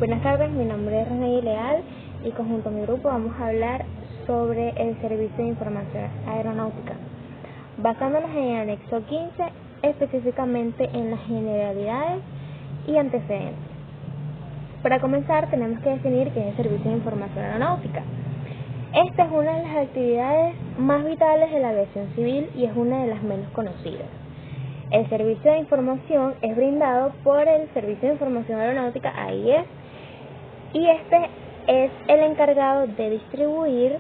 Buenas tardes, mi nombre es René Leal y junto a mi grupo vamos a hablar sobre el Servicio de Información Aeronáutica, basándonos en el anexo 15, específicamente en las generalidades y antecedentes. Para comenzar, tenemos que definir qué es el Servicio de Información Aeronáutica. Esta es una de las actividades más vitales de la aviación civil y es una de las menos conocidas. El servicio de información es brindado por el Servicio de Información Aeronáutica, AIS, y este es el encargado de distribuir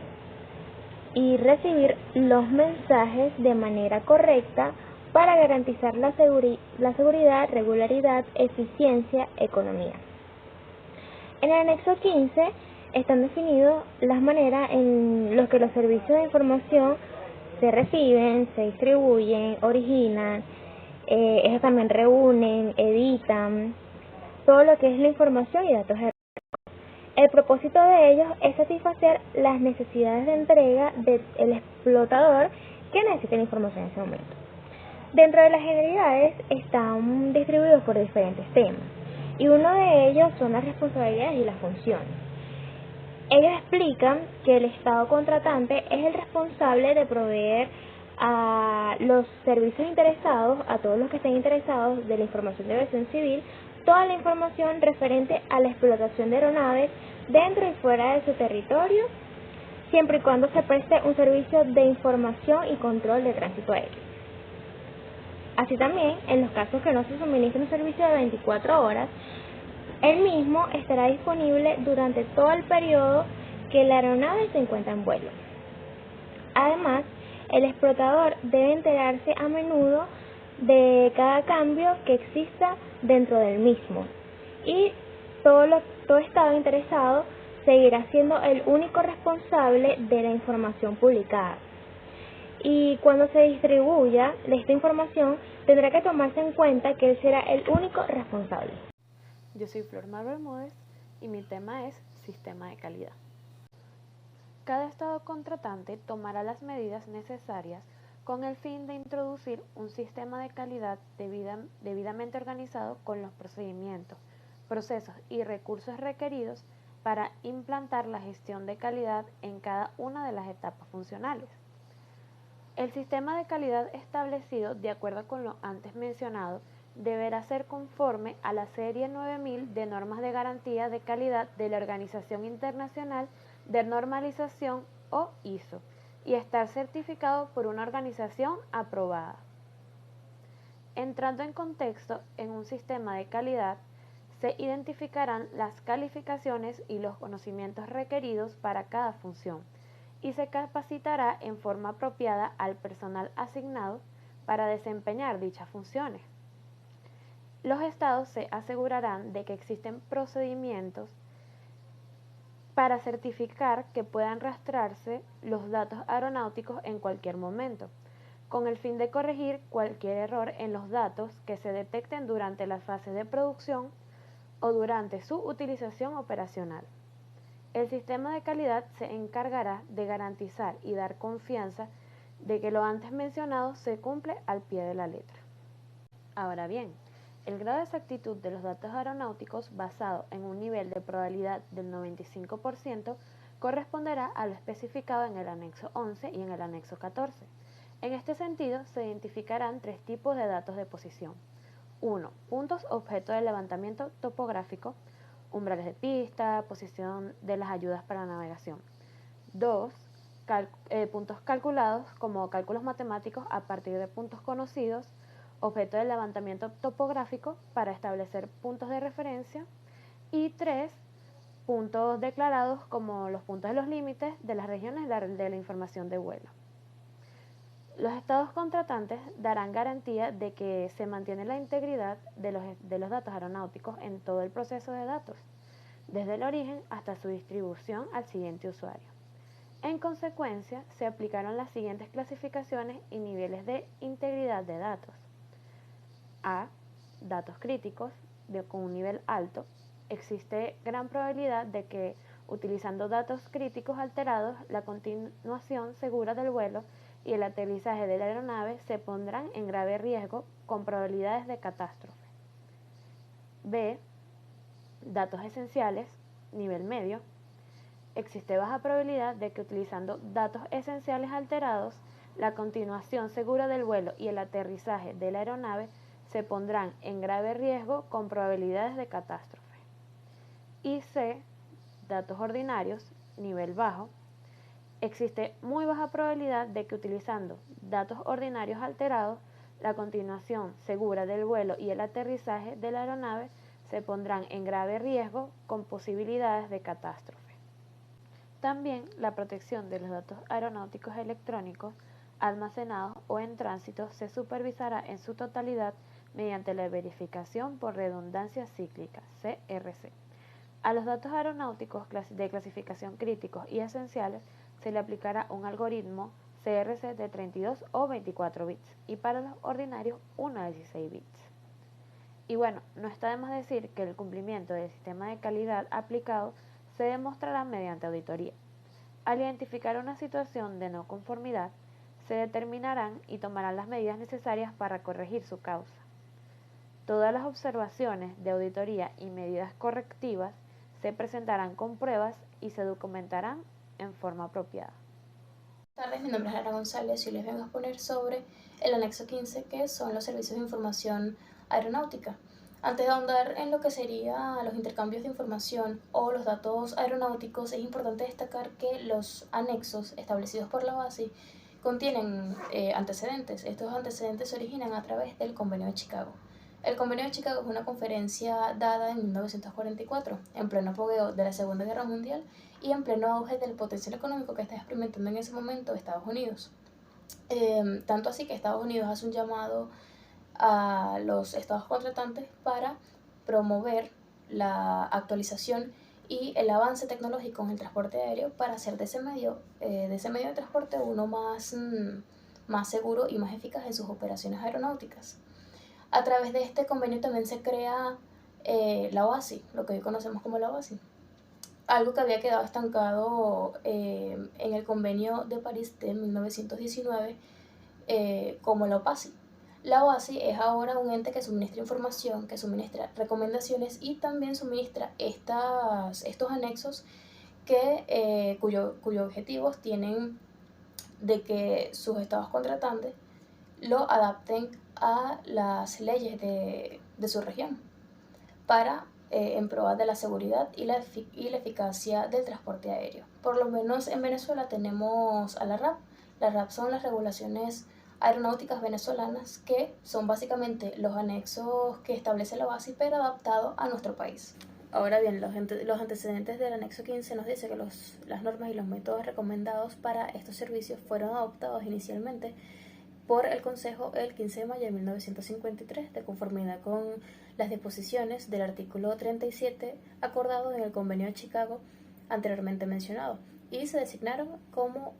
y recibir los mensajes de manera correcta para garantizar la seguridad, regularidad, eficiencia, economía. En el anexo 15 están definidas las maneras en las que los servicios de información se reciben, se distribuyen, originan, ellos también reúnen, editan, todo lo que es la información y datos. El propósito de ellos es satisfacer las necesidades de entrega del explotador que necesita la información en ese momento. Dentro de las generalidades están distribuidos por diferentes temas y uno de ellos son las responsabilidades y las funciones. Ellos explican que el Estado contratante es el responsable de proveer a los servicios interesados, a todos los que estén interesados de la información de aviación civil, toda la información referente a la explotación de aeronaves dentro y fuera de su territorio, siempre y cuando se preste un servicio de información y control de tránsito aéreo. Así también, en los casos que no se suministre un servicio de 24 horas, el mismo estará disponible durante todo el periodo que la aeronave se encuentra en vuelo. Además, el explotador debe enterarse a menudo de cada cambio que exista dentro del mismo y todo Estado interesado seguirá siendo el único responsable de la información publicada. Y cuando se distribuya esta información, tendrá que tomarse en cuenta que él será el único responsable. Yo soy Flor Mar Bermúdez y mi tema es Sistema de Calidad. Cada Estado contratante tomará las medidas necesarias con el fin de introducir un sistema de calidad debidamente organizado con los procedimientos, procesos y recursos requeridos para implantar la gestión de calidad en cada una de las etapas funcionales. El sistema de calidad establecido, de acuerdo con lo antes mencionado, deberá ser conforme a la Serie 9000 de Normas de Garantía de Calidad de la Organización Internacional de Normalización o ISO y estar certificado por una organización aprobada. Entrando en contexto, en un sistema de calidad se identificarán las calificaciones y los conocimientos requeridos para cada función y se capacitará en forma apropiada al personal asignado para desempeñar dichas funciones. Los estados se asegurarán de que existen procedimientos para certificar que puedan rastrearse los datos aeronáuticos en cualquier momento, con el fin de corregir cualquier error en los datos que se detecten durante las fases de producción o durante su utilización operacional. El sistema de calidad se encargará de garantizar y dar confianza de que lo antes mencionado se cumple al pie de la letra. Ahora bien, el grado de exactitud de los datos aeronáuticos basado en un nivel de probabilidad del 95% corresponderá a lo especificado en el anexo 11 y en el anexo 14. En este sentido, se identificarán tres tipos de datos de posición. 1. Puntos objeto de levantamiento topográfico, umbrales de pista, posición de las ayudas para la navegación. 2. Puntos calculados como cálculos matemáticos a partir de puntos conocidos, objeto de levantamiento topográfico para establecer puntos de referencia. Y 3. Puntos declarados como los puntos de los límites de las regiones de la información de vuelo. Los estados contratantes darán garantía de que se mantiene la integridad de los datos aeronáuticos en todo el proceso de datos, desde el origen hasta su distribución al siguiente usuario. En consecuencia, se aplicaron las siguientes clasificaciones y niveles de integridad de datos. A. Datos críticos con un nivel alto. Existe gran probabilidad de que, utilizando datos críticos alterados, la continuación segura del vuelo y el aterrizaje de la aeronave se pondrán en grave riesgo con probabilidades de catástrofe. B. datos esenciales, nivel medio. Existe baja probabilidad de que utilizando datos esenciales alterados, la continuación segura del vuelo y el aterrizaje de la aeronave se pondrán en grave riesgo con probabilidades de catástrofe. Y C, datos ordinarios, nivel bajo. Existe muy baja probabilidad de que utilizando datos ordinarios alterados, la continuación segura del vuelo y el aterrizaje de la aeronave se pondrán en grave riesgo con posibilidades de catástrofe. También la protección de los datos aeronáuticos electrónicos almacenados o en tránsito se supervisará en su totalidad mediante la verificación por redundancia cíclica, CRC. A los datos aeronáuticos de clasificación críticos y esenciales se le aplicará un algoritmo CRC de 32 o 24 bits y para los ordinarios uno de 16 bits. Y bueno, no está de más decir que el cumplimiento del sistema de calidad aplicado se demostrará mediante auditoría. Al identificar una situación de no conformidad, se determinarán y tomarán las medidas necesarias para corregir su causa. Todas las observaciones de auditoría y medidas correctivas se presentarán con pruebas y se documentarán en forma apropiada. Buenas tardes, mi nombre es Lara González y hoy les vengo a exponer sobre el anexo 15, que son los servicios de información aeronáutica. Antes de ahondar en lo que serían los intercambios de información o los datos aeronáuticos, es importante destacar que los anexos establecidos por la OASI contienen antecedentes. Estos antecedentes se originan a través del Convenio de Chicago. El Convenio de Chicago es una conferencia dada en 1944, en pleno apogeo de la Segunda Guerra Mundial y en pleno auge del potencial económico que está experimentando en ese momento Estados Unidos. Tanto así que Estados Unidos hace un llamado a los estados contratantes para promover la actualización y el avance tecnológico en el transporte aéreo para hacer de ese medio de transporte uno más seguro y más eficaz en sus operaciones aeronáuticas. A través de este convenio también se crea la OASI, lo que hoy conocemos como la OASI, algo que había quedado estancado en el convenio de París de 1919 como la OPASI. La OASI es ahora un ente que suministra información, que suministra recomendaciones y también suministra estos anexos cuyos objetivos tienen de que sus estados contratantes lo adapten a las leyes de su región para en pro de la seguridad y la eficacia del transporte aéreo. Por lo menos en Venezuela tenemos a la RAP. La RAP son las regulaciones aeronáuticas venezolanas, que son básicamente los anexos que establece la OASI pero adaptados a nuestro país. Ahora bien, los antecedentes del anexo 15 nos dice que las normas y los métodos recomendados para estos servicios fueron adoptados inicialmente por el Consejo el 15 de mayo de 1953, de conformidad con las disposiciones del artículo 37 acordado en el Convenio de Chicago anteriormente mencionado, y se designaron como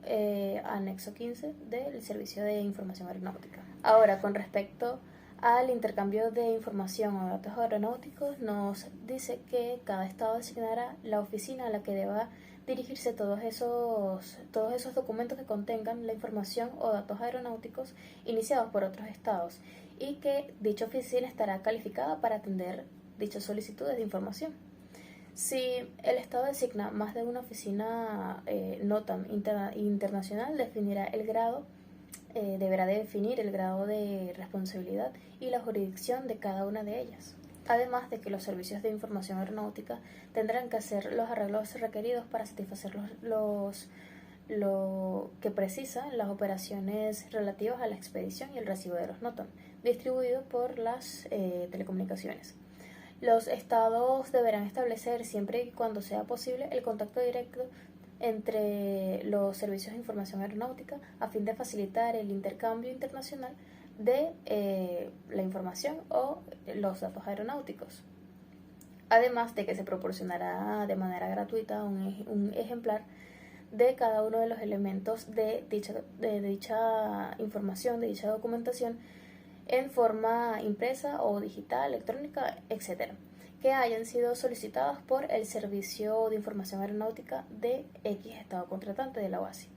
anexo 15 del Servicio de Información Aeronáutica. Ahora, con respecto al intercambio de información o datos aeronáuticos, nos dice que cada estado designará la oficina a la que deba dirigirse todos esos documentos que contengan la información o datos aeronáuticos iniciados por otros estados, y que dicha oficina estará calificada para atender dichas solicitudes de información. Si el estado designa más de una oficina NOTAM internacional, deberá definir el grado de responsabilidad y la jurisdicción de cada una de ellas. Además de que los servicios de información aeronáutica tendrán que hacer los arreglos requeridos para satisfacer lo que precisan las operaciones relativas a la expedición y el recibo de los NOTAM, distribuidos por las telecomunicaciones. Los estados deberán establecer, siempre y cuando sea posible, el contacto directo entre los servicios de información aeronáutica a fin de facilitar el intercambio internacional de la información o los datos aeronáuticos. Además de que se proporcionará de manera gratuita un ejemplar de cada uno de los elementos de dicha información, de dicha documentación, en forma impresa o digital, electrónica, etc., que hayan sido solicitadas por el Servicio de Información Aeronáutica de X estado contratante de la OASI,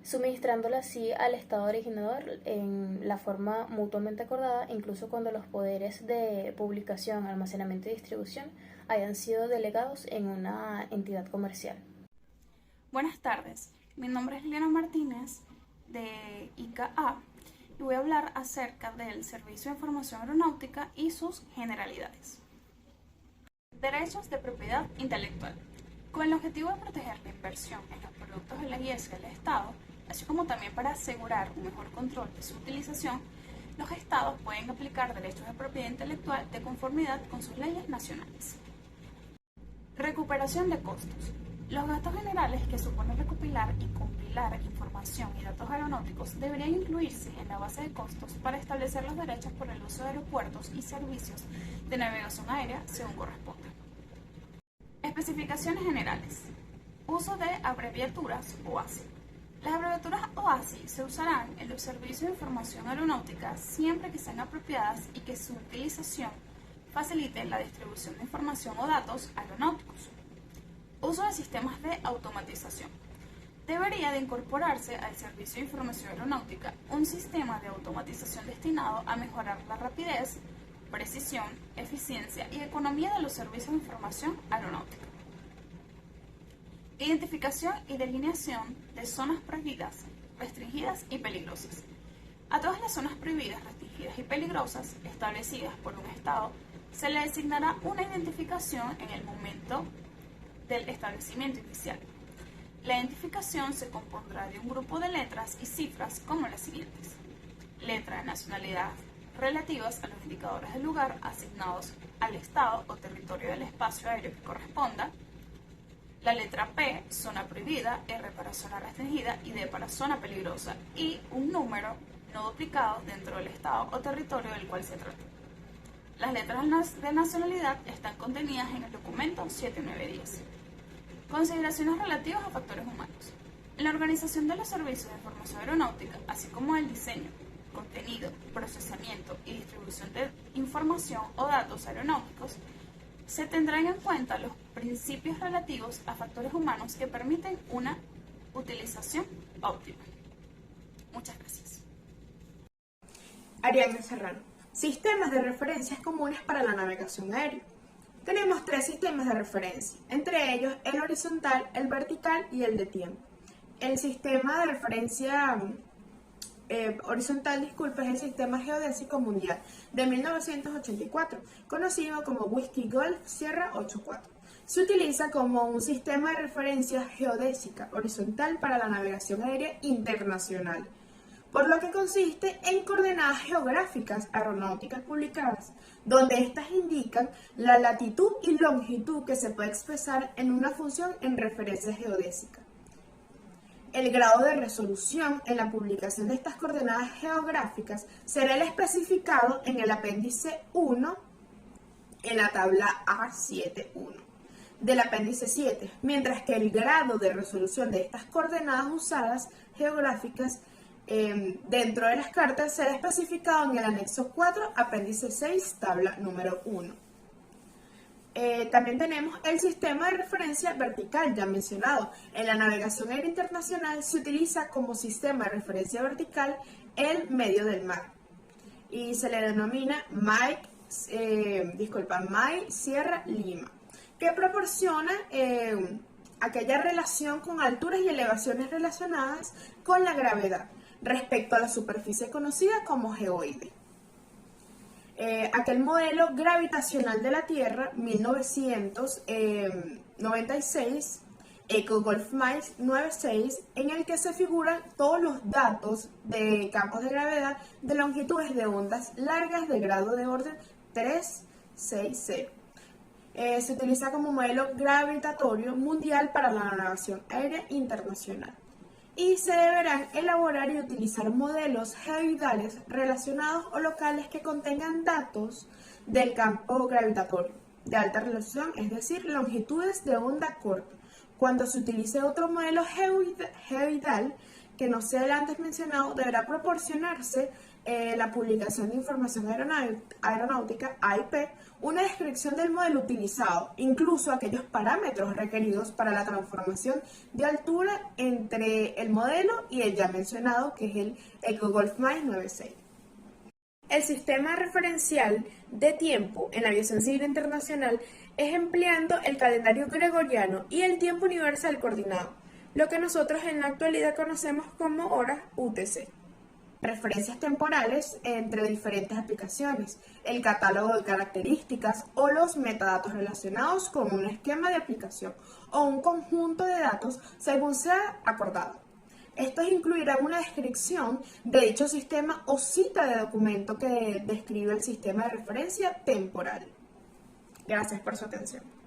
suministrándola así al estado originador en la forma mutuamente acordada, incluso cuando los poderes de publicación, almacenamiento y distribución hayan sido delegados en una entidad comercial. Buenas tardes, mi nombre es Liliana Martínez de ICA y voy a hablar acerca del Servicio de Información Aeronáutica y sus generalidades. Derechos de propiedad intelectual. Con el objetivo de proteger la inversión en los productos de la IES y del Estado, así como también para asegurar un mejor control de su utilización, los Estados pueden aplicar derechos de propiedad intelectual de conformidad con sus leyes nacionales. Recuperación de costos. Los gastos generales que supone recopilar y compilar información y datos aeronáuticos deberían incluirse en la base de costos para establecer los derechos por el uso de aeropuertos y servicios de navegación aérea según corresponda. Especificaciones generales. Uso de abreviaturas OASI. Las abreviaturas OASI se usarán en los servicios de información aeronáutica siempre que sean apropiadas y que su utilización facilite la distribución de información o datos aeronáuticos. Uso de sistemas de automatización. Debería de incorporarse al servicio de información aeronáutica un sistema de automatización destinado a mejorar la rapidez, precisión, eficiencia y economía de los servicios de información aeronáutica. Identificación y delineación de zonas prohibidas, restringidas y peligrosas. A todas las zonas prohibidas, restringidas y peligrosas establecidas por un Estado se le designará una identificación en el momento del establecimiento inicial. La identificación se compondrá de un grupo de letras y cifras como las siguientes: letra de nacionalidad relativas a los indicadores del lugar asignados al estado o territorio del espacio aéreo que corresponda, la letra P, zona prohibida, R para zona restringida y D para zona peligrosa, y un número no duplicado dentro del estado o territorio del cual se trata. Las letras de nacionalidad están contenidas en el documento 7910. Consideraciones relativas a factores humanos. En la organización de los servicios de información aeronáutica, así como el diseño, contenido, procesamiento y distribución de información o datos aeronáuticos, se tendrán en cuenta los principios relativos a factores humanos que permiten una utilización óptima. Muchas gracias. Ariadna Serrano. Sistemas de referencias comunes para la navegación aérea. Tenemos 3 sistemas de referencia, entre ellos el horizontal, el vertical y el de tiempo. El sistema de referencia horizontal, es el Sistema Geodésico Mundial de 1984, conocido como Whiskey Golf Sierra 84. Se utiliza como un sistema de referencia geodésica horizontal para la navegación aérea internacional, por lo que consiste en coordenadas geográficas aeronáuticas publicadas, donde éstas indican la latitud y longitud que se puede expresar en una función en referencia geodésica. El grado de resolución en la publicación de estas coordenadas geográficas será el especificado en el apéndice 1 en la tabla A7.1 del apéndice 7, mientras que el grado de resolución de estas coordenadas usadas geográficas dentro de las cartas será especificado en el anexo 4, apéndice 6, tabla número 1. También tenemos el sistema de referencia vertical ya mencionado. En la navegación aérea internacional se utiliza como sistema de referencia vertical el medio del mar y se le denomina MAI Sierra Lima, que proporciona aquella relación con alturas y elevaciones relacionadas con la gravedad respecto a la superficie conocida como geoide. Aquel modelo gravitacional de la Tierra, 1996, EcoGolfMiles 96, en el que se figuran todos los datos de campos de gravedad de longitudes de ondas largas de grado de orden 360. Se utiliza como modelo gravitatorio mundial para la navegación aérea internacional. Y se deberán elaborar y utilizar modelos geoidales relacionados o locales que contengan datos del campo gravitatorio de alta resolución, es decir, longitudes de onda corta. Cuando se utilice otro modelo geoidal que no sea el antes mencionado, deberá proporcionarse la publicación de información aeronáutica, AIP, una descripción del modelo utilizado, incluso aquellos parámetros requeridos para la transformación de altura entre el modelo y el ya mencionado, que es el EcoGolfMiles 96. El sistema referencial de tiempo en la aviación civil internacional es empleando el calendario gregoriano y el tiempo universal coordinado, lo que nosotros en la actualidad conocemos como horas UTC. Referencias temporales entre diferentes aplicaciones, el catálogo de características o los metadatos relacionados con un esquema de aplicación o un conjunto de datos según sea acordado. Estos incluirán una descripción de dicho sistema o cita de documento que describe el sistema de referencia temporal. Gracias por su atención.